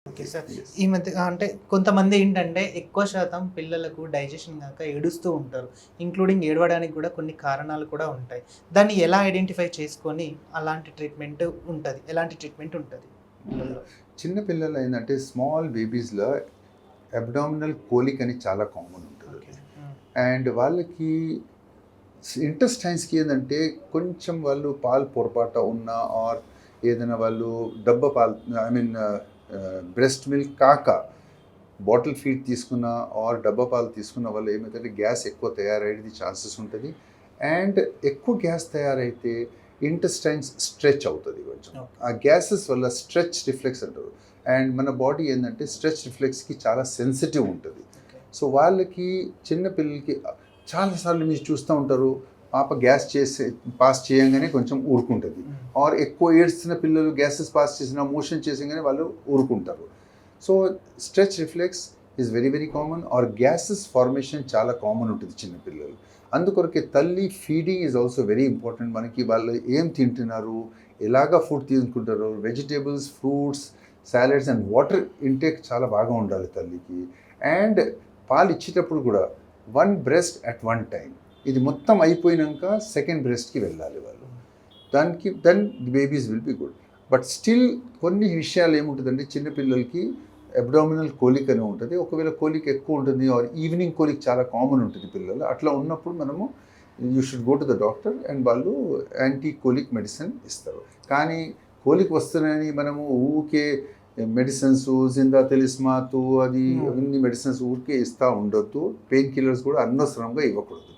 Okay sir. Yes. ఈ మధ్య అంటే కొంతమంది ఏంటంటే ఎక్కువ శాతం పిల్లలకు డైజెషన్ గాక ఏడుస్తూ ఉంటారు. ఇంక్లూడింగ్ ఏడవడానికి కూడా కొన్ని కారణాలు కూడా ఉంటాయి. దాన్ని ఎలా ఐడెంటిఫై చేసుకొని అలాంటి ట్రీట్మెంట్ ఉంటది? ఎలాంటి ట్రీట్మెంట్ ఉంటది పిల్లల్లో? చిన్న పిల్లలు ఏంటంటే స్మాల్ బేబీస్లో అబ్డామినల్ కోలిక్ అని చాలా కామన్ ఉంటుంది. ఓకే. హ్మ్. అండ్ వాళ్ళకి ఇంటెస్టైన్స్కి ఏంటంటే కొంచెం వాళ్ళు పాలు పొరపాటు ఉన్నా ఆర్ ఏదైనా వాళ్ళు డబ్బా పాలు ఐ మీన్ బ్రెస్ట్ మిల్క్ కాక బాటిల్ ఫీడ్ తీసుకున్న ఆర్ డబ్బా పాలు తీసుకున్న వాళ్ళు ఏమవుతుందంటే గ్యాస్ ఎక్కువ తయారయ్యేది ఛాన్సెస్ ఉంటుంది. అండ్ ఎక్కువ గ్యాస్ తయారైతే ఇంటెస్టైన్స్ స్ట్రెచ్ అవుతుంది కొంచెం. ఓకే. ఆ గ్యాసెస్ వల్ల స్ట్రెచ్ రిఫ్లెక్స్ అంటారు. అండ్ మన బాడీ ఏంటంటే స్ట్రెచ్ రిఫ్లెక్స్కి చాలా సెన్సిటివ్ ఉంటుంది. ఓకే. సో వాళ్ళకి చిన్న పిల్లలకి చాలాసార్లు మీరు చూస్తూ ఉంటారు, పాప గ్యాస్ పాస్ చేయంగానే కొంచెం ఊరుకుంటుంది. హ్మ్. ఆర్ ఎక్కువ ఏడ్చిన పిల్లలు గ్యాసెస్ పాస్ చేసిన మోషన్ చేసగానే వాళ్ళు ఊరుకుంటారు. So stretch reflex is very very common. Or gases formation చాలా కామన్ ఉంటుంది చిన్నపిల్లలు. అందుకొరకే తల్లి feeding is also very important. మనకి వాళ్ళు ఏం తింటున్నారు, ఎలాగ ఫుడ్ తీసుకుంటారు, vegetables, fruits, salads and water intake చాలా బాగా ఉండాలి తల్లికి. అండ్ పాలు ఇచ్చేటప్పుడు కూడా 1 బ్రెస్ట్ అట్ 1 టైం. ఇది మొత్తం అయిపోయినాక సెకండ్ బ్రెస్ట్కి వెళ్ళాలి వాళ్ళు. దానికి then the babies will be good. But still కొన్ని విషయాలు ఏముంటుందంటే చిన్నపిల్లలకి అబ్డామినల్ కోలిక్ అని ఉంటుంది. ఒకవేళ కోలిక్ ఎక్కువ ఉంటుంది ఆర్ ఈవినింగ్ కోలిక్ చాలా కామన్ ఉంటుంది పిల్లలు. అట్లా ఉన్నప్పుడు మనము you should go to the doctor and వాళ్ళు యాంటీ కోలిక్ మెడిసిన్ ఇస్తారు. కానీ కోలిక్ వస్తున్నాయని మనము ఊరికే మెడిసిన్స్ జిందా తెలిస్మాతు అది అన్ని మెడిసిన్స్ ఊరికే ఇస్తూ ఉండొద్దు. పెయిన్ కిల్లర్స్ కూడా అనవసరంగా ఇవ్వకూడదు.